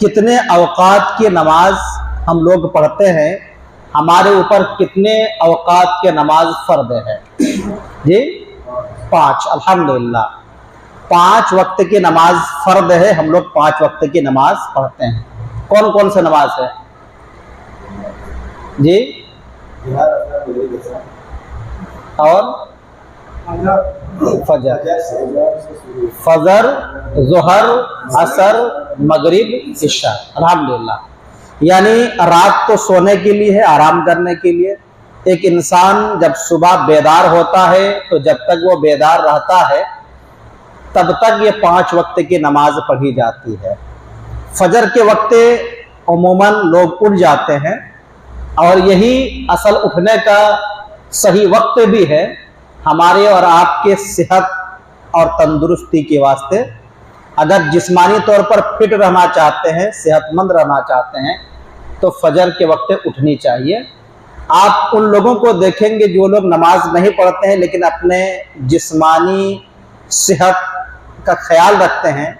कितने अवकात की नमाज हम लोग पढ़ते हैं, हमारे ऊपर कितने अवकात के नमाज फर्द है? जी 5। अल्हम्दुलिल्लाह 5 वक्त की नमाज फर्द है। हम लोग 5 वक्त की नमाज पढ़ते हैं। कौन कौन सा नमाज है जी? और फजर, ज़ोहर, असर, मगरिब, इशा। अल्हम्दुलिल्लाह यानी रात तो सोने के लिए है, आराम करने के लिए। एक इंसान जब सुबह बेदार होता है तो जब तक वो बेदार रहता है तब तक ये 5 वक्त की नमाज पढ़ी जाती है। फजर के वक्त अमूमन लोग उठ जाते हैं और यही असल उठने का सही वक्त भी है हमारे और आपके सेहत और तंदुरुस्ती के वास्ते। अगर जिस्मानी तौर पर फिट रहना चाहते हैं, सेहतमंद रहना चाहते हैं तो फजर के वक्त उठनी चाहिए। आप उन लोगों को देखेंगे जो लोग नमाज नहीं पढ़ते हैं लेकिन अपने जिस्मानी सेहत का ख्याल रखते हैं,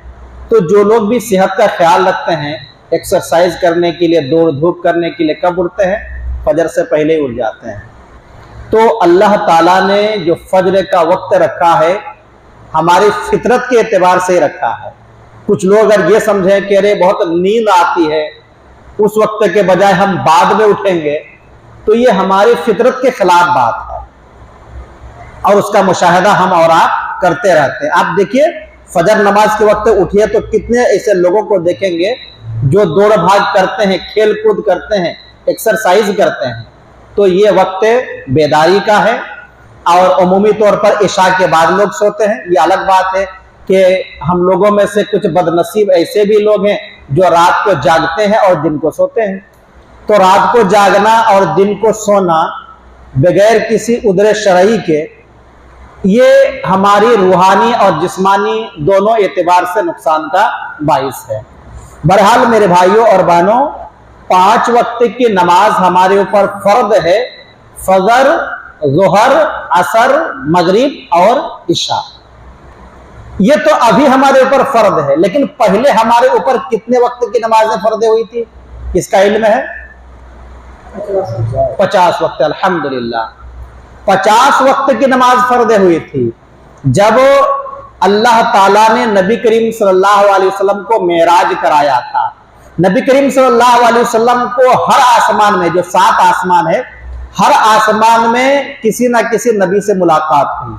तो जो लोग भी सेहत का ख्याल रखते हैं, एक्सरसाइज करने के लिए, दौड़ धूप करने के लिए कब उठते हैं? फजर से पहले ही उठ जाते हैं। तो अल्लाह ताला ने जो फजर का वक्त रखा है हमारी फितरत के एतबार से रखा है। कुछ लोग अगर ये समझें कि अरे बहुत नींद आती है, उस वक्त के बजाय हम बाद में उठेंगे, तो ये हमारी फितरत के खिलाफ बात है और उसका मुशाहिदा हम और आप करते रहते हैं। आप देखिए फजर नमाज के वक्त उठिए तो कितने ऐसे लोगों को देखेंगे जो दौड़ भाग करते हैं, खेल कूद करते हैं, एक्सरसाइज करते हैं। तो ये वक्त बेदारी का है और अमूमी तौर पर इशा के बाद लोग सोते हैं। ये अलग बात है कि हम लोगों में से कुछ बदनसीब ऐसे भी लोग हैं जो रात को जागते हैं और दिन को सोते हैं। तो रात को जागना और दिन को सोना बगैर किसी उद्र शरई के, ये हमारी रूहानी और जिस्मानी दोनों एतबार से नुकसान का बाइस है। बहरहाल मेरे भाइयों और बहनों, 5 वक्त की नमाज हमारे ऊपर फर्द है। फजर, ज़ोहर, असर, मगरिब और इशा, ये तो अभी हमारे ऊपर फर्द है, लेकिन पहले हमारे ऊपर कितने वक्त की नमाजें फर्द हुई थी इसका इल्म है? 50 वक्त। अल्हम्दुलिल्लाह 50 वक्त की नमाज फर्द हुई थी जब अल्लाह ताला ने नबी करीम सल्लल्लाहु अलैहि वसल्लम को मेराज कराया था। नबी करीम सल्लल्लाहु अलैहि वसल्लम को हर आसमान में, जो 7 आसमान है, हर आसमान में किसी ना किसी नबी से मुलाकात हुई।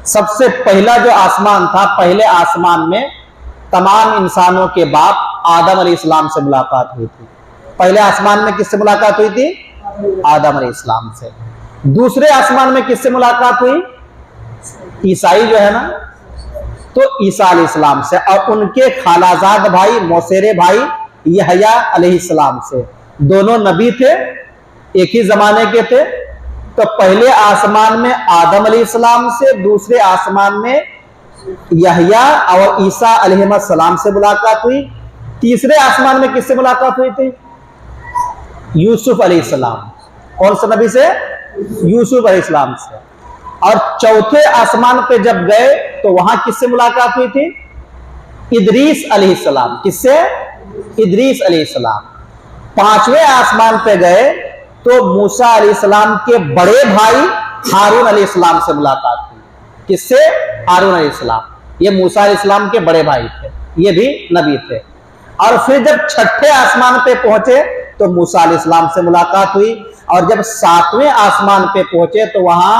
सबसे पहला जो आसमान था, पहले आसमान में तमाम इंसानों के बाप आदम अलैहिस्सलाम से मुलाकात हुई थी। पहले आसमान में किससे मुलाकात हुई थी? आदम अलैहिस्सलाम से। दूसरे आसमान में किससे मुलाकात हुई? ईसाई जो है ना, तो ईसा अलैहिस्सलाम से, और उनके खालाजाद भाई मौसेरे भाई यहया अलैहिस्सलाम से। दोनों नबी थे, एक ही जमाने के थे। तो पहले आसमान में आदम अलैहिस्सलाम से, दूसरे आसमान में यहया और ईसा अलैहिस्सलाम से मुलाकात हुई। तीसरे आसमान में किससे मुलाकात हुई थी? यूसुफ अलैहिस्सलाम। कौन से नबी से? यूसुफ अलैहिस्सलाम से। और चौथे आसमान पे जब गए तो वहां किससे मुलाकात हुई थी? इदरीस अलैहिस्सलाम। किससे? इदरीस अलैहिस्सलाम। 5वें आसमान पे गए तो मूसा अलैहिस्सलाम के बड़े भाई हारून अलैहिस्सलाम से मुलाकात हुई। किससे? हारून अलैहिस्सलाम। ये मूसा अलैहिस्सलाम के बड़े भाई थे, ये भी नबी थे। और फिर जब 6ठे आसमान पे पहुंचे तो मूसा अलैहिस्सलाम से मुलाकात हुई, और जब 7वें आसमान पे पहुंचे तो वहां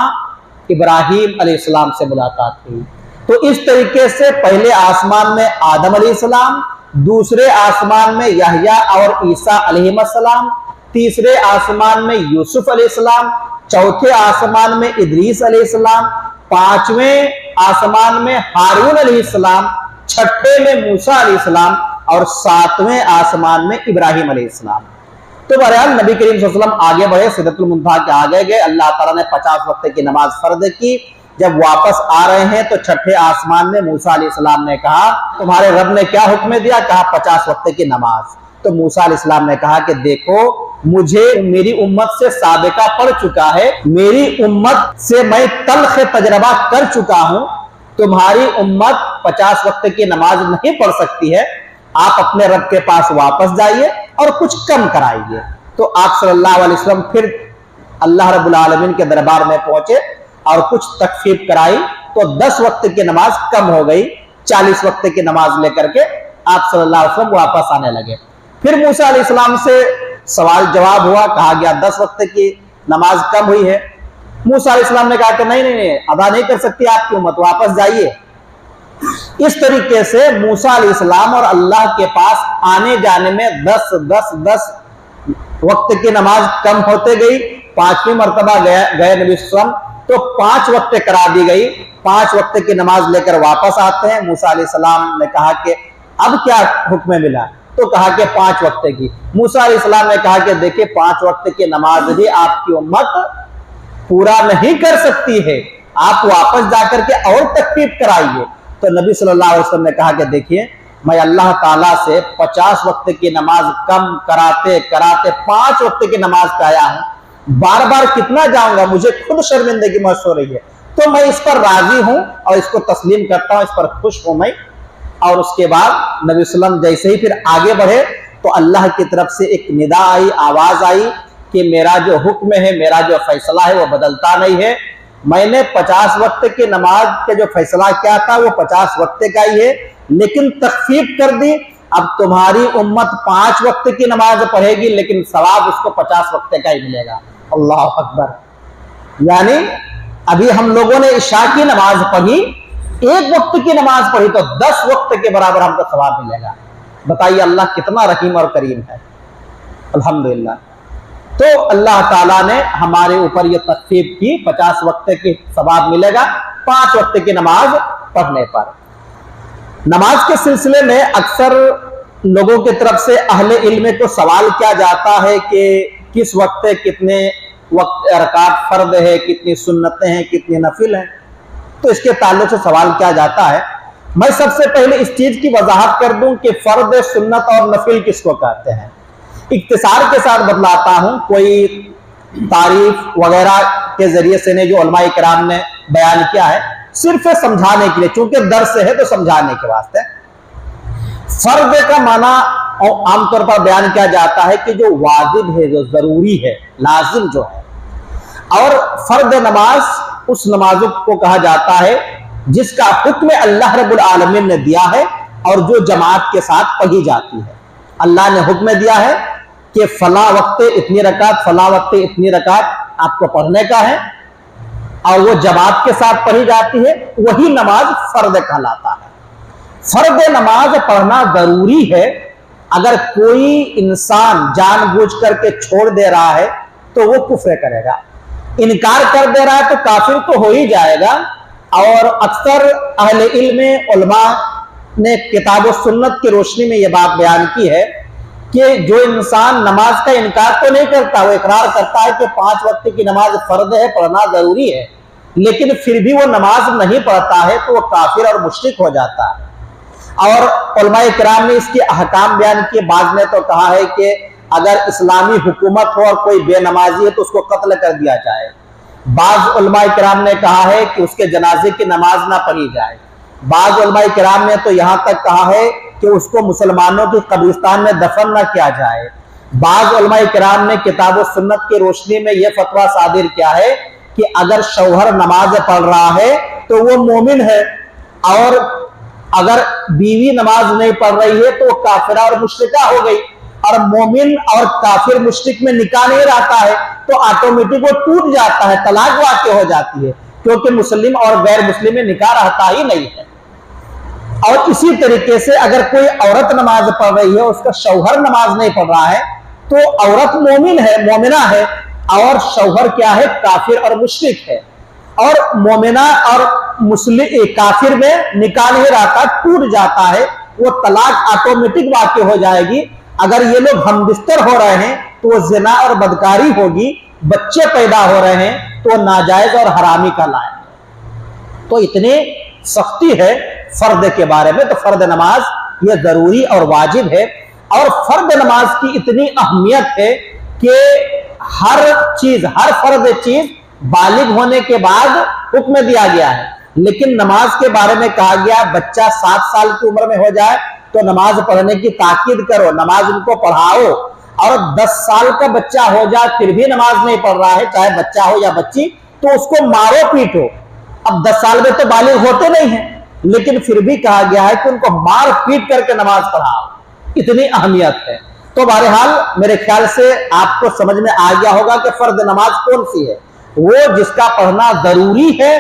इब्राहीम अलैहिस्सलाम से मुलाकात हुई। तो इस तरीके से पहले आसमान में आदम अलैहिस्सलाम, दूसरे आसमान में यहया और ईसा अलैहिस्सलाम, तीसरे आसमान में यूसुफ अलैहिस्सलाम, चौथे आसमान में इदरीस अलैहिस्सलाम, 5वें आसमान में हारून अलैहिस्सलाम, 6ठे में मूसा अलैहिस्सलाम और 7वें आसमान में इब्राहीम अलैहिस्सलाम। तो बहरहाल नबी करीम सल्लल्लाहु अलैहि वसल्लम आगे बढ़े, सिदरतुल मुंतहा के आगे गए। अल्लाह ताला ने 50 वक्त की नमाज फर्द की। जब वापस आ रहे हैं तो 6ठे आसमान में मूसा अलैहिस्सलाम ने कहा, तुम्हारे रब ने क्या हुक्म दिया? कहा 50 वक्त की नमाज। तो मूसा अलैहिस्सलाम ने कहा कि देखो, मुझे मेरी उम्मत से साबिका पड़ चुका है, मेरी उम्मत से मैं तल्ख तजरबा कर चुका हूं। तुम्हारी उम्मत 50 वक्त की नमाज नहीं पढ़ सकती है। आप अपने रब के पास वापस जाइए और कुछ कम कराइए। तो आप सल्लल्लाहु अलैहि वसल्लम फिर अल्लाह रब्बुल आलमीन के दरबार में पहुंचे और कुछ तखफीफ कराई, तो 10 वक्त की नमाज कम हो गई, 40 वक्त की नमाज लेकर के आप सल्लल्लाहु अलैहि वसल्लम वापस आने लगे। फिर मूसा अलैहिस्सलाम से सवाल जवाब हुआ, कहा गया 10 वक्त की नमाज कम हुई है। मूसा अलैहिस्सलाम ने कहा कि नहीं, अदा नहीं कर सकती आपकी उम्मत, वापस जाइए। इस तरीके से मूसा अलैहिस्सलाम और अल्लाह के पास आने जाने में 10 वक्त की नमाज कम होते गई। 5वीं मर्तबा गए नबी सल्लल्लाहु अलैहि वसल्लम, तो 5 वक्त करा दी गई। 5 वक्त की नमाज लेकर वापस आते हैं। मूसा अलैहिस्सलाम ने कहा कि अब क्या हुक्म मिला, तो कहा कि 5 वक्त की। मूसा अलैहिस्सलाम ने कहा कि देखिए 5 वक्त की नमाज भी आपकी उम्मत पूरा नहीं कर सकती है, आप वापस जाकर के और तखफीफ कराइए। तो नबी सल्लल्लाहु अलैहि वसल्लम ने कहा कि देखिए मैं अल्लाह ताला से 50 वक्त की नमाज कम कराते कराते 5 वक्त की नमाज पे आया हूं, बार बार कितना जाऊंगा, मुझे खुद शर्मिंदगी महसूस हो रही है। तो मैं इस पर राजी हूं और इसको तस्लीम करता हूं, इस पर खुश हूं मैं। और उसके बाद नबी सल्लम जैसे ही फिर आगे बढ़े तो अल्लाह की तरफ से एक निदा आई, आवाज आई कि मेरा जो हुक्म है, मेरा जो फैसला है वो बदलता नहीं है। मैंने 50 वक्त की नमाज के जो फैसला किया था वो 50 वक्त का ही है, लेकिन तखफीफ कर दी। अब तुम्हारी उम्मत 5 वक्त की नमाज पढ़ेगी, लेकिन सवाब उसको 50 वक्त का ही मिलेगा। अल्लाह अकबर। यानी अभी हम लोगों ने इशा की नमाज पढ़ी, 1 वक्त की नमाज पढ़ी, तो 10 वक्त के बराबर हमको सवाब मिलेगा। बताइए अल्लाह कितना रहीम और करीम है। अल्हम्दुलिल्लाह। तो अल्लाह ताला ने हमारे ऊपर ये तखफीफ की, 50 वक्त की सवाब मिलेगा 5 वक्त की नमाज पढ़ने पर। नमाज के सिलसिले में अक्सर लोगों की तरफ से अहले इल्म को सवाल किया जाता है कि किस वक्त कितने वक्त रकात फर्द है, कितनी सुन्नतें हैं, कितनी नफिल हैं। तो इसके ताल्लुक से सवाल किया जाता है। मैं सबसे पहले इस चीज की वजाहत कर दूं कि फर्द, सुन्नत और नफिल किसको कहते हैं। इख्तिसार के साथ बतलाता हूं, कोई तारीफ वगैरह के जरिए से नहीं जो उलमाए किराम ने बयान किया है, सिर्फ समझाने के लिए, चूंकि दर्स है तो समझाने के वास्ते। फर्द का माना आमतौर पर बयान किया जाता है कि जो वाजिब है, जो जरूरी है, लाजिम जो है। और फर्द नमाज उस नमाज को कहा जाता है जिसका हुक्म अल्लाह रब्बुल आलमीन ने दिया है और जो जमात के साथ पढ़ी जाती है। अल्लाह ने हुक्म दिया है कि फला वक्त इतनी रकात, फला वक्त इतनी रकात आपको पढ़ने का है, और वो जमात के साथ पढ़ी जाती है, वही नमाज फर्द कहलाता है। फर्द नमाज पढ़ना जरूरी है। अगर कोई इंसान जानबूझ करके छोड़ दे रहा है तो वो कुफ्र करेगा, इनकार कर दे रहा है तो काफिर तो हो ही जाएगा। और अक्सर अहले इल्म उलमा ने किताब और सुन्नत की रोशनी में यह बात बयान की है कि जो इंसान नमाज का इनकार तो नहीं करता, वो इकरार करता है कि 5 वक्त की नमाज फर्द है, पढ़ना जरूरी है, लेकिन फिर भी वो नमाज नहीं पढ़ता है तो वो काफिर और मुश्रिक हो जाता है। और उलमाए किराम ने इसके अहकाम बयान किए। बाद ने तो कहा है कि अगर इस्लामी हुकूमत हो और कोई बेनमाजी है तो उसको कत्ल कर दिया जाए। बाज उलमाए किराम ने कहा है कि उसके जनाजे की नमाज ना पढ़ी जाए। बाज उलमाए किराम ने तो यहां तक कहा है कि उसको मुसलमानों के कब्रिस्तान में दफन ना किया जाए। बाज उलमाए किराम ने किताब और सुन्नत की रोशनी में यह फतवा सादिर किया है कि अगर शौहर नमाज पढ़ रहा है तो वो मोमिन है, और अगर बीवी नमाज नहीं पढ़ रही है तो वो काफिरा और मुश्रिका हो गई। और मोमिन और काफिर मुश्रिक में निकाह नहीं रहता है तो ऑटोमेटिक वो टूट जाता है, तलाक वाक़ई हो जाती है, क्योंकि मुस्लिम और गैर मुस्लिम में निकाह रहता ही नहीं है। और इसी तरीके से अगर कोई औरत नमाज पढ़ रही है, उसका शौहर नमाज नहीं पढ़ रहा है, तो औरत मोमिन है, मोमिना है, और शौहर क्या है, काफिर और मुश्रिक है। और मोमिना और मुस्लिम काफिर में निकाह नहीं रहता, टूट जाता है, वो तलाक ऑटोमेटिक वाक़ई हो जाएगी। अगर ये लोग हम बिस्तर हो रहे हैं तो वो जिना और बदकारी होगी, बच्चे पैदा हो रहे हैं तो नाजायज और हरामी का लायक। तो इतनी सख्ती है फर्द के बारे में। तो फर्द नमाज ये जरूरी और वाजिब है। और फर्द नमाज की इतनी अहमियत है कि हर चीज, हर फर्द चीज बालिग होने के बाद हुक्म दिया गया है। लेकिन नमाज के बारे में कहा गया बच्चा 7 साल की उम्र में हो जाए तो नमाज पढ़ने की ताकीद करो, नमाज उनको पढ़ाओ। और 10 साल का बच्चा हो जाए फिर भी नमाज नहीं पढ़ रहा है, चाहे बच्चा हो या बच्ची, तो उसको मारो पीटो। अब 10 साल में तो बालिग होते नहीं है, लेकिन फिर भी कहा गया है कि उनको मार पीट करके नमाज पढ़ाओ, इतनी अहमियत है। तो बहरहाल मेरे ख्याल से आपको समझ में आ गया होगा कि फर्द नमाज कौन सी है। वो जिसका पढ़ना जरूरी है,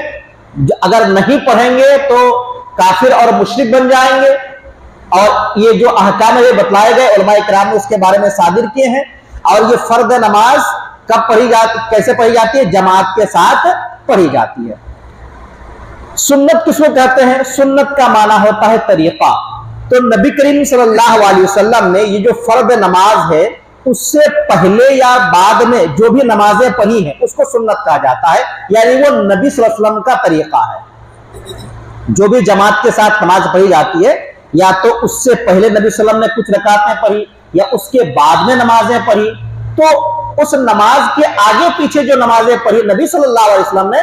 अगर नहीं पढ़ेंगे तो काफिर और मुशरिक बन जाएंगे। और ये जो अहकाम ये बतलाए गए उलमाए किराम ने उसके बारे में सादिर किए हैं। और ये फर्द नमाज कब पढ़ी जाती, कैसे पढ़ी जाती है? जमात के साथ पढ़ी जाती है। सुन्नत किसको कहते हैं? सुन्नत का माना होता है तरीका। तो नबी करीम सल्लल्लाहु अलैहि वसल्लम ने ये जो फर्द नमाज है उससे पहले या बाद में जो भी नमाजें पढ़ी हैं उसको सुन्नत कहा जाता है, यानी वो नबी सल्लल्लाहु अलैहि वसल्लम का तरीका है। जो भी जमात के साथ नमाज पढ़ी जाती है, या तो उससे पहले नबी सल्लल्लाहु अलैहि वसल्लम ने कुछ रकातें पढ़ी या उसके बाद में नमाजें पढ़ी, तो उस नमाज के आगे पीछे जो नमाजें पढ़ी नबी सल्लल्लाहु अलैहि वसल्लम ने,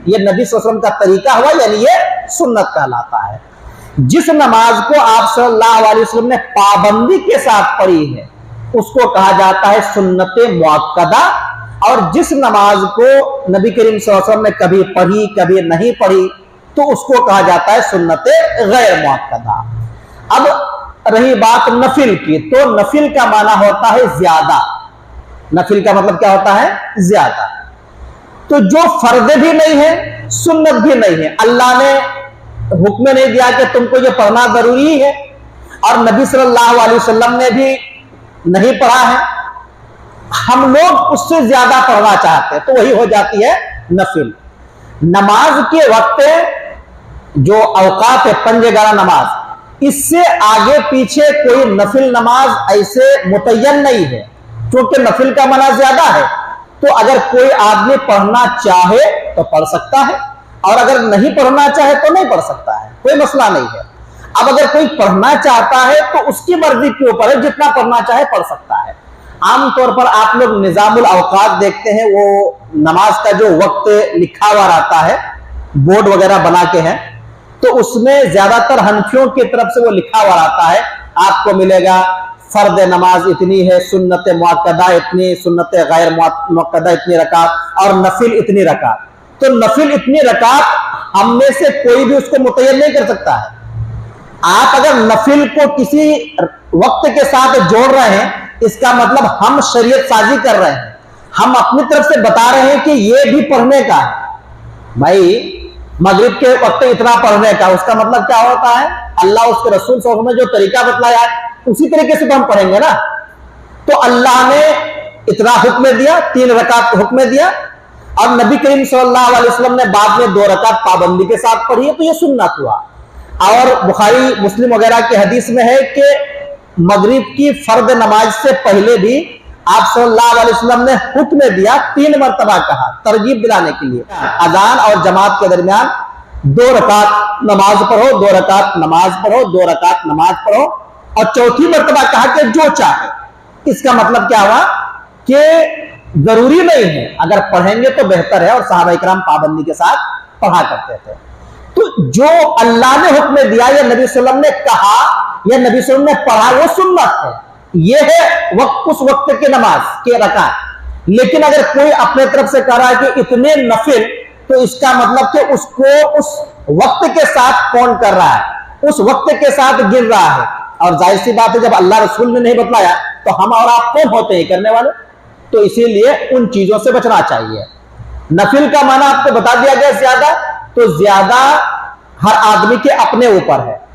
ये नबी सल्लल्लाहु अलैहि वसल्लम का तरीका हुआ, यानी ये सुन्नत कहलाता है। जिस नमाज को आप सल्लल्लाहु अलैहि वसल्लम ने पाबंदी के साथ पढ़ी है उसको कहा जाता है सुन्नत मुअक्कदा। और जिस नमाज को नबी करीम सल्लल्लाहु अलैहि वसल्लम ने कभी पढ़ी कभी नहीं पढ़ी तो उसको कहा जाता है सुन्नत गैर मुअक्कदा। अब रही बात नफिल की, तो नफिल का माना होता है ज्यादा। नफिल का मतलब क्या होता है? ज्यादा। तो जो फर्द भी नहीं है सुन्नत भी नहीं है, अल्लाह ने हुक्म नहीं दिया कि तुमको ये पढ़ना जरूरी है, और नबी सल्लल्लाहु अलैहि वसल्लम ने भी नहीं पढ़ा है, हम लोग उससे ज्यादा पढ़ना चाहते हैं, तो वही हो जाती है नफिल। नमाज के वक्त जो औकात है 5 नमाज, इससे आगे पीछे कोई नफिल नमाज ऐसे मुतय्यन नहीं है, क्योंकि नफिल का माना ज्यादा है। तो अगर कोई आदमी पढ़ना चाहे तो पढ़ सकता है, और अगर नहीं पढ़ना चाहे तो नहीं पढ़ सकता है, कोई मसला नहीं है। अब अगर कोई पढ़ना चाहता है तो उसकी मर्जी के ऊपर है, जितना पढ़ना चाहे पढ़ सकता है। आमतौर पर आप लोग निजामुल औकात देखते हैं, वो नमाज का जो वक्त लिखा हुआ रहता है, बोर्ड वगैरह बना के है, तो उसमें ज्यादातर हनफियों की तरफ से वो लिखा हुआ रहता है, आपको मिलेगा फर्द नमाज इतनी है, सुन्नत मुअक्कदा इतनी, सुन्नत गैर मुअक्कदा इतनी रकात, और नफिल इतनी रकात। तो नफिल इतनी रकात हम में से कोई भी उसको मुतय्यन नहीं कर सकता है। आप अगर नफिल को किसी वक्त के साथ जोड़ रहे हैं, इसका मतलब हम शरीयत साजी कर रहे हैं, हम अपनी तरफ से बता रहे हैं कि ये भी पढ़ने का है। भाई मगरिब के वक्त इतना पढ़ने का, उसका मतलब क्या होता है? अल्लाह उसके रसूल सल्लल्लाहु अलैहि वसल्लम ने जो तरीका बतलाया है उसी तरीके से तो हम पढ़ेंगे ना। तो अल्लाह ने इतना हुक्म दिया, 3 रकात हुक्म दिया, और नबी करीम सल्लल्लाहु अलैहि वसल्लम ने बाद में 2 रकात पाबंदी के साथ पढ़ी है, तो ये सुन्नत हुआ। और बुखारी मुस्लिम वगैरह के हदीस में है कि मगरिब की फर्द नमाज से पहले भी आप सल्लल्लाहु अलैहि वसल्लम ने हुक्म दिया, 3 मरतबा कहा, तरगीब दिलाने के लिए। अजान और जमात के दरमियान 2 रकात नमाज पढ़ो, 2 रकात नमाज पढ़ो, 2 रकात नमाज पढ़ो, और चौथी मरतबा कहा कि जो चाहे। इसका मतलब क्या हुआ कि जरूरी नहीं है, अगर पढ़ेंगे तो बेहतर है, और सहाबा इकराम पाबंदी के साथ पढ़ा करते थे। तो जो अल्लाह ने हुक्म दिया या नबी सल्लल्लाहु अलैहि वसल्लम ने कहा या नबी सल्लल्लाहु अलैहि वसल्लम ने पढ़ा, वो सुन्नत है। ये है वक्त, उस वक्त के नमाज के रकात। लेकिन अगर कोई अपने तरफ से कह रहा है कि इतने नफिल, तो इसका मतलब कि उसको उस वक्त के साथ कौन कर रहा है, उस वक्त के साथ गिर रहा है। और जाहिर सी बात है, जब अल्लाह रसूल ने नहीं बतलाया तो हम और आप कौन होते हैं करने वाले? तो इसीलिए उन चीजों से बचना चाहिए। नफिल का माना आपको बता दिया गया ज्यादा, तो ज्यादा हर आदमी के अपने ऊपर है।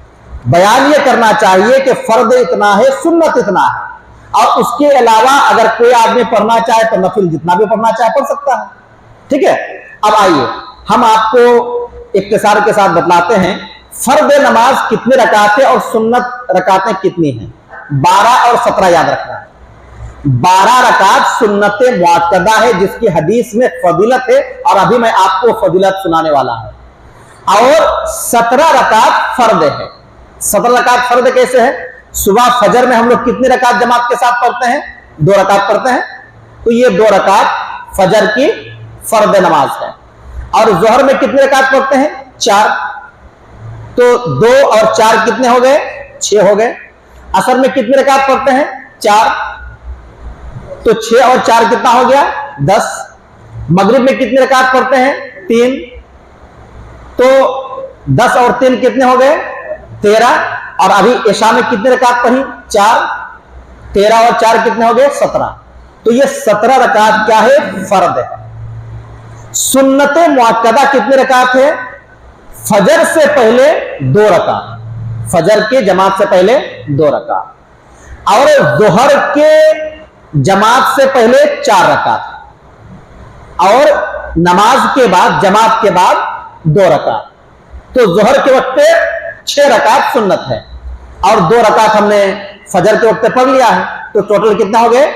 बयान ये करना चाहिए कि फर्द इतना है, सुन्नत इतना है, और उसके अलावा अगर कोई आदमी पढ़ना चाहे तो नफिल जितना भी पढ़ना चाहे पढ़ सकता है। ठीक है, अब आइए हम आपको इख्तिसार के साथ बतलाते हैं फर्द नमाज कितनी रकातें और सुन्नत रकातें कितनी हैं। 12 और 17 याद रखना है। 12 रकात सुन्नत मुअक्कदा है, जिसकी हदीस में फजीलत है, और अभी मैं आपको फजीलत सुनाने वाला हूं। और 17 रकात फर्द है। 17 रकात फर्द कैसे है? सुबह फजर में हम लोग कितनी रकात जमात के साथ पढ़ते हैं? 2 रकात पढ़ते हैं। तो ये 2 रकात फजर की फर्द नमाज है। और जोहर में कितनी रकात पढ़ते हैं? 4। तो 2 और 4 कितने हो गए? 6 हो गए। असर में कितने रकात पढ़ते हैं? 4, तो 6 और 4 कितना हो गया? 10। मगरिब में कितने रकात पढ़ते हैं? 3, तो 10 और 3 कितने हो गए? 13। और अभी इशा में कितने रकात पढ़ी? 4, 13 और 4 कितने हो गए? 17। तो ये 17 रकात क्या है? फर्द है। सुन्नत मुअक्कदा कितने रकात है? फजर से पहले 2 रकात, फजर के जमात से पहले 2 रकात, और जोहर के जमात से पहले 4 रकात, और नमाज के बाद जमात के बाद 2 रकात। तो जोहर के वक्त पे 6 रकात सुन्नत है, और 2 रकात हमने फजर के वक्त पे पढ़ लिया है, तो टोटल कितना हो गए?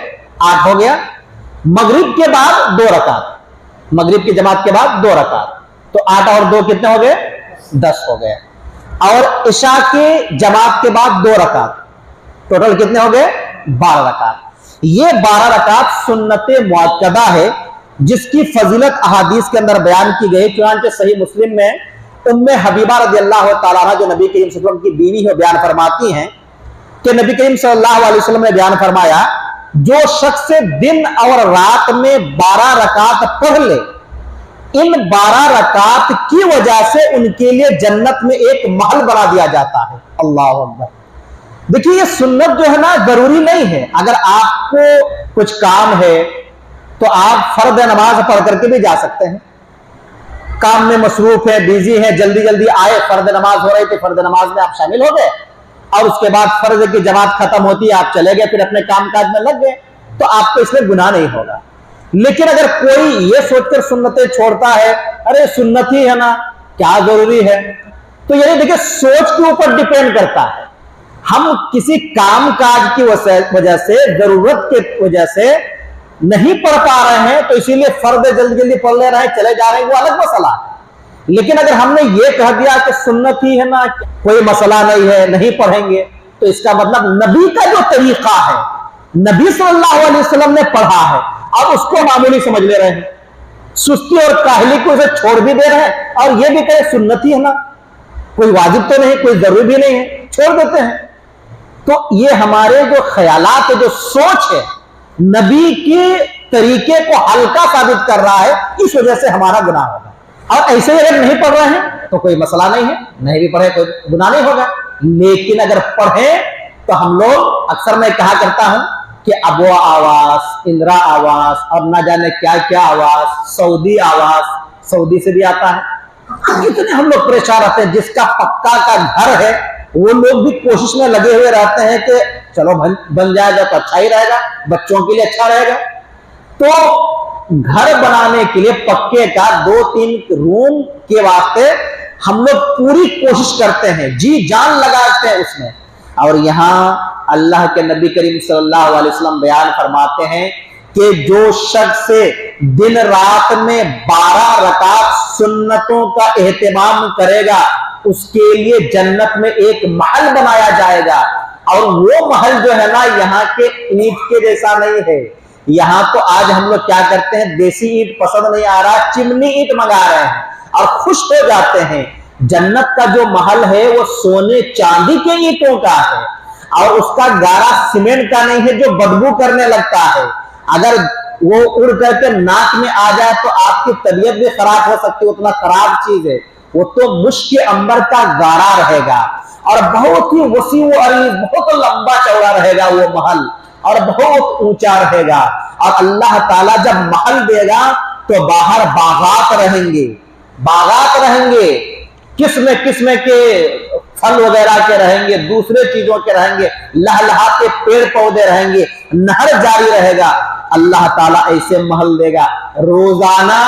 8 हो गया। मगरिब के बाद 2 रकात, मगरिब की जमात के बाद 2 रकात, तो 8 और 2 कितने हो गए? 10 हो गए। और इशा के जमात के बाद 2 रकात, टोटल कितने हो गए? 12 रकात। ये 12 रकात सुन्नत मुअक्कदा है, जिसकी फजीलत अहादीस के अंदर बयान की गई। चुनांचे सही मुस्लिम में उम्मे हबीबा रज़ियल्लाहु ताला अन्हा, जो नबी करीम सल्लल्लाहु अलैहि वसल्लम की बीवी है, बयान फरमाती हैं कि नबी करीम सल्लल्लाहु अलैहि वसल्लम ने बयान फरमाया, जो शख्स दिन और रात में 12 रकात पढ़ ले, इन 12 रकात की वजह से उनके लिए जन्नत में एक महल बना दिया जाता है। अल्लाह अकबर। देखिए, ये सुन्नत जो है ना, जरूरी नहीं है। अगर आपको कुछ काम है तो आप फर्द नमाज पढ़ करके भी जा सकते हैं। काम में मसरूफ है, बिजी है, जल्दी जल्दी आए, फर्द नमाज हो रही थी, फर्द नमाज में आप शामिल हो गए, और उसके बाद फर्ज की जमात खत्म होती है, आप चले गए, फिर अपने काम काज में लग गए, तो आपको इसमें गुनाह नहीं होगा। लेकिन अगर कोई ये सोचकर सुन्नतें छोड़ता है, अरे सुन्नत ही है ना, क्या जरूरी है, तो ये देखिए सोच के ऊपर डिपेंड करता है। हम किसी काम काज की वजह से, जरूरत के वजह से नहीं पढ़ पा रहे हैं, तो इसीलिए फर्द जल्दी जल्दी पढ़ ले रहे हैं, चले जा रहे हैं, वो अलग मसला है। लेकिन अगर हमने ये कह दिया कि सुन्नत ही है ना, कोई मसला नहीं है, नहीं पढ़ेंगे, तो इसका मतलब नबी का जो तरीका है, नबी सल्लल्लाहु अलैहि वसल्लम ने पढ़ा है, और उसको मामूली समझ ले रहे हैं, सुस्ती और काहली को इसे छोड़ भी दे रहे हैं, और ये भी कहे सुन्नत ही है ना, कोई वाजिब तो नहीं, कोई जरूरी भी नहीं है, छोड़ देते हैं। तो ये हमारे जो ख्यालात है, जो सोच है, नबी के तरीके को हल्का साबित कर रहा है, इस वजह से हमारा गुनाह होगा। और ऐसे ही अगर नहीं पढ़ रहे हैं तो कोई मसला नहीं है, नहीं भी पढ़े कोई गुनाह नहीं होगा। लेकिन अगर पढ़े तो हम लोग, अक्सर मैं कहा करता हूं कि अबवा आवास, इंदिरा आवास, और ना जाने क्या क्या आवास, सऊदी आवास, सऊदी से भी आता है। इतने हम लोग परेशान रहते हैं। जिसका पक्का का घर है, वो लोग भी कोशिश में लगे हुए रहते हैं कि चलो बन जाएगा तो अच्छा ही रहेगा, बच्चों के लिए अच्छा रहेगा। तो घर बनाने के लिए पक्के का 2-3 रूम के वास्ते हम लोग पूरी कोशिश करते हैं, जी जान लगाते हैं उसमें। और यहाँ अल्लाह के नबी करीम सल्लल्लाहु अलैहि वसल्लम बयान फरमाते हैं कि जो शख्स दिन रात में 12 रकात सुन्नतों का एहतमाम करेगा, उसके लिए जन्नत में एक महल बनाया जाएगा। और वो महल जो है ना, यहाँ के ईंट के जैसा नहीं है। यहाँ तो आज हम लोग क्या करते हैं, देसी ईंट पसंद नहीं आ रहा, चिमनी ईंट मंगा रहे हैं और खुश हो जाते हैं। जन्नत का जो महल है वो सोने चांदी के ईंटों का है, और उसका गारा सीमेंट का नहीं है जो बदबू करने लगता है। अगर वो उड़ करके नाक में आ जाए तो आपकी तबीयत भी खराब हो सकती है, उतना खराब चीज है वो। तो मुश्क अंबर का गारा रहेगा, और बहुत ही वसी व अरीज, बहुत लंबा चौड़ा रहेगा वो महल, और बहुत ऊंचा रहेगा। और अल्लाह ताला जब महल देगा तो बाहर बागात रहेंगे, बागात रहेंगे, किस्म किस्म के फल वगैरह के रहेंगे, दूसरे चीजों के रहेंगे, लहलहाते पेड़ पौधे रहेंगे, नहर जारी रहेगा। अल्लाह ताला ऐसे महल देगा। रोजाना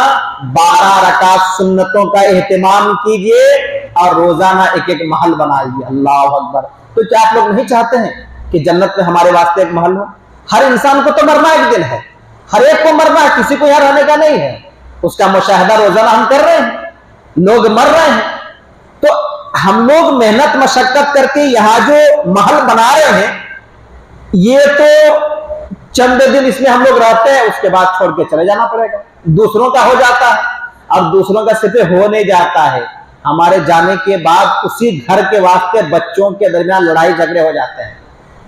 12 रकात सुन्नतों का एहतमाम कीजिए और रोजाना एक एक महल बनाइए। अल्लाह अकबर। तो क्या आप लोग नहीं चाहते हैं कि जन्नत में हमारे वास्ते एक महल हो? हर इंसान को तो मरना एक दिन है, हर एक को मरना है, किसी को यहाँ रहने का नहीं है। उसका मुशाहिदा रोजाना हम कर रहे हैं, लोग मर रहे हैं। तो हम लोग मेहनत मशक्कत करके यहाँ जो महल बना रहे हैं, ये तो चंद दिन इसमें हम लोग रहते हैं, उसके बाद छोड़ के चले जाना पड़ेगा। दूसरों का हो जाता है, और दूसरों का सिर्फ हो नहीं जाता है, हमारे जाने के बाद उसी घर के वास्ते बच्चों के दरमियान लड़ाई झगड़े हो जाते हैं,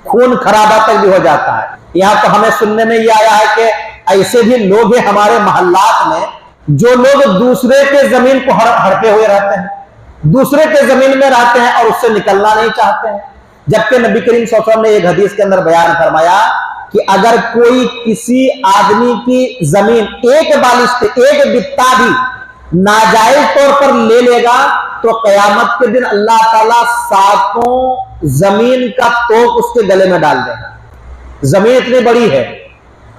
खून खराबा तक भी हो जाता है। यहाँ तो हमें सुनने में ये आया है कि ऐसे भी लोग हैं हमारे मोहल्लात में जो लोग दूसरे के जमीन को हड़पे हुए रहते हैं, दूसरे के जमीन में रहते हैं और उससे निकलना नहीं चाहते हैं। जबकि नबी करीम सल्लल्लाहु अलैहि वसल्लम ने एक हदीस के अंदर बयान फरमाया कि अगर कोई किसी आदमी की जमीन एक बालिश पे एक बित्ता भी नाजायज तौर पर ले लेगा तो कयामत के दिन अल्लाह ताला 7 जमीन का तोप उसके गले में डाल देगा। जमीन इतनी बड़ी है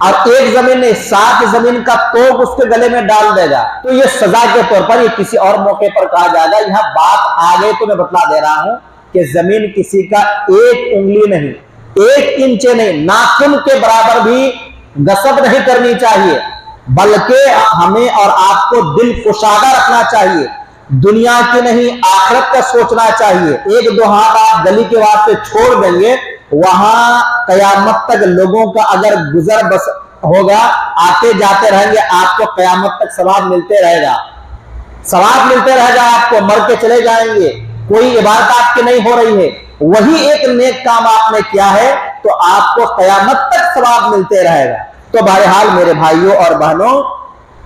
और एक जमीन नहीं 7 जमीन का तोप उसके गले में डाल देगा। तो ये सजा के तौर पर, ये किसी और मौके पर कहा जाएगा। यहां बात आगे तो मैं बतला दे रहा हूं कि जमीन किसी का 1 उंगली नहीं, 1 इंच नहीं, नाखून के बराबर भी गसब नहीं करनी चाहिए, बल्कि हमें और आपको दिल कुशादा रखना चाहिए। दुनिया की नहीं आखिरत का सोचना चाहिए। 1-2 हाथ आप गली के वास्ते छोड़ देंगे, वहां कयामत तक लोगों का अगर गुजर बस होगा, आते जाते रहेंगे, आपको कयामत तक सवाब मिलते रहेगा, सवाब मिलते रहेगा। आपको मर के चले जाएंगे, कोई इबादत आपकी नहीं हो रही है, वही एक नेक काम आपने किया है तो आपको कयामत तक सवाब मिलते रहेगा। तो बहरहाल मेरे भाइयों और बहनों,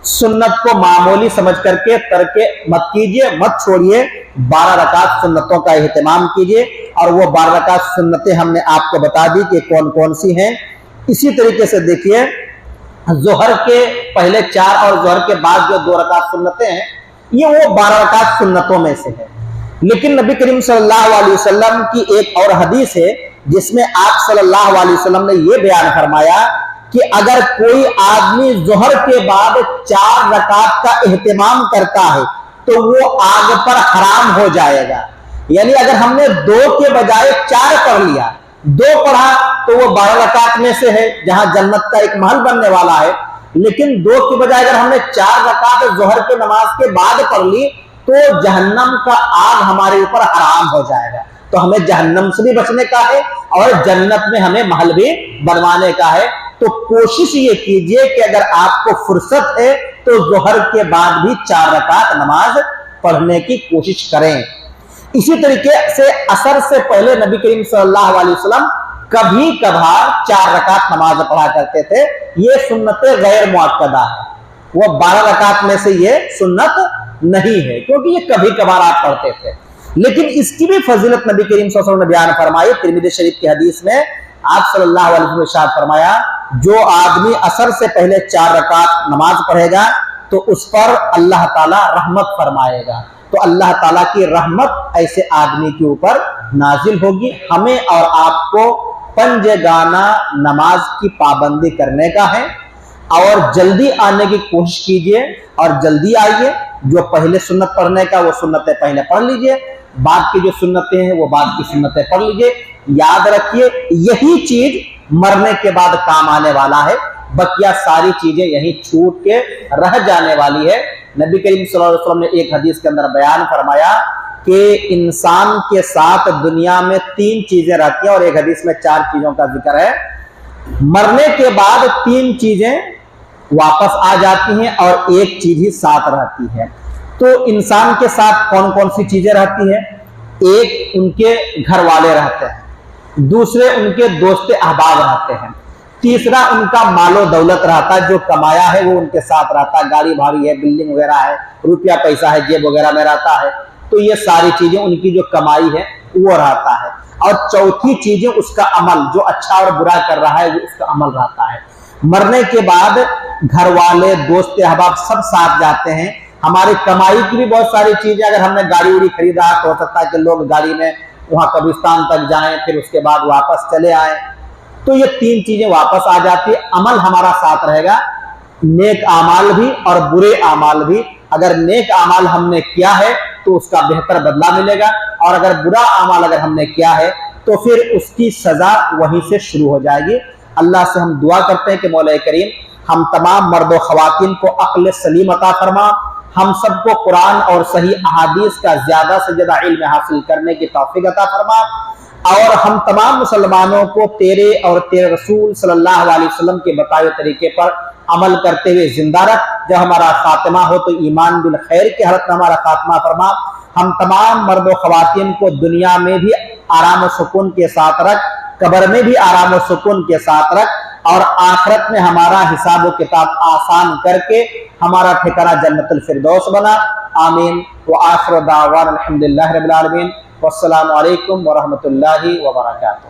सुन्नत को मामूली समझ करके तर्क मत कीजिए, मत छोड़िए। 12 रकात सुन्नतों का एहतमाम कीजिए और वो 12 रकात सुन्नतें हमने आपको बता दी कि कौन कौन सी हैं। इसी तरीके से देखिए, जोहर के पहले 4 और जोहर के बाद जो 2 रकात सुन्नतें हैं, ये वो 12 रकात सुन्नतों में से है। लेकिन नबी करीम सल्लल्लाहु अलैहि वसल्लम की एक और हदीस है जिसमें आप सल्लल्लाहु अलैहि वसल्लम ने यह बयान फरमाया कि अगर कोई आदमी जोहर के बाद 4 रकात का एहतमाम करता है तो वो आग पर हराम हो जाएगा। यानी अगर हमने 2 के बजाय 4 पढ़ लिया, 2 पढ़ा तो वो 12 रकात में से है जहां जन्नत का एक महल बनने वाला है। लेकिन 2 के बजाय अगर हमने 4 रकात जोहर के नमाज के बाद पढ़ ली तो जहन्नम का आग हमारे ऊपर हराम हो जाएगा। तो हमें जहन्नम से भी बचने का है और जन्नत में हमें महल भी बनवाने का है। तो कोशिश ये कीजिए कि अगर आपको फुर्सत है तो जोहर के बाद भी 4 रकात नमाज पढ़ने की कोशिश करें। इसी तरीके से असर से पहले नबी करीम सल्लल्लाहु अलैहि वसल्लम कभी कभार 4 रकात नमाज पढ़ा करते थे। ये सुन्नत गैर मुअक्कदा है, वो 12 रकात में से ये सुन्नत नहीं है, क्योंकि ये कभी कभार आप पढ़ते थे। लेकिन इसकी भी फजीलत नबी करीम सल्लल्लाहु अलैहि वसल्लम ने बयान फरमाई। तिरमिज़ी शरीफ की हदीस में आप सल्लल्लाहु अलैहि वसल्लम ने इरशाद फरमाया, जो आदमी असर से पहले 4 रकात नमाज पढ़ेगा तो उस पर अल्लाह ताला रहमत फरमाएगा। तो अल्लाह ताला की रहमत ऐसे आदमी के ऊपर नाजिल होगी। हमें और आपको पंजगाना नमाज की पाबंदी करने का है और जल्दी आने की कोशिश कीजिए और जल्दी आइए। जो पहले सुन्नत पढ़ने का वो सुन्नतें पहले पढ़ लीजिए, बाद की जो सुन्नतें हैं वो बाद की सुन्नतें पढ़ लीजिए। याद रखिए, यही चीज मरने के बाद काम आने वाला है, बकिया सारी चीजें यहीं छूट के रह जाने वाली है। नबी करीम सल्लल्लाहु अलैहि वसल्लम ने एक हदीस के अंदर बयान फरमाया कि इंसान के साथ दुनिया में 3 चीजें रहती हैं और एक हदीस में 4 चीजों का जिक्र है। मरने के बाद 3 चीजें वापस आ जाती हैं और एक चीज ही साथ रहती है। तो इंसान के साथ कौन कौन सी चीजें रहती हैं? एक, उनके घर वाले रहते हैं, दूसरे उनके दोस्त अहबाब रहते हैं, तीसरा उनका मालो दौलत रहता है, जो कमाया है वो उनके साथ रहता है, गाड़ी भाड़ी है, बिल्डिंग वगैरह है, रुपया पैसा है, जेब वगैरह में रहता है। तो ये सारी चीजें, उनकी जो कमाई है वो रहता है। और चौथी चीजें उसका अमल, जो अच्छा और बुरा कर रहा है वो उसका अमल रहता है। मरने के बाद घर वाले, दोस्त अहबाब सब साथ जाते हैं। हमारी कमाई की भी बहुत सारी चीजें, अगर हमने गाड़ी उड़ी खरीदा तो हो सकता है कि लोग गाड़ी में वहां कब्रिस्तान तक जाएं, फिर उसके बाद वापस चले आए। तो ये 3 चीजें वापस आ जाती है। अमल हमारा साथ रहेगा, नेक आमाल भी और बुरे आमाल भी। अगर नेक आमाल हमने किया है तो उसका बेहतर बदला मिलेगा, और अगर बुरा आमाल अगर हमने किया है तो फिर उसकी सजा वहीं से शुरू हो जाएगी। अल्लाह से हम दुआ करते हैं कि मौला करीम हम तमाम मर्द व ख़वातीन को अक्ल सलीम अता फरमा, हम सबको कुरान और सही अहादीस का ज्यादा से ज्यादा इल्म हासिल करने की तौफीक अता फरमा, और हम तमाम मुसलमानों को तेरे और तेरे रसूल सल्लल्लाहु अलैहि वसल्लम के बताए तरीके पर अमल करते हुए जिंदा रख। जब हमारा खात्मा हो तो ईमान बिल खैर की हालत में हमारा खात्मा फरमा। ہم تمام مرد و خواتین کو دنیا میں بھی آرام و سکون کے ساتھ رکھ، قبر میں بھی آرام و سکون کے ساتھ رکھ، اور آخرت میں ہمارا حساب و کتاب آسان کر کے ہمارا ٹھکانہ جنت الفردوس بنا۔ آمین۔ وآخر دعوانا الحمدللہ رب العالمین، والسلام علیکم ورحمۃ اللہ وبرکاتہ۔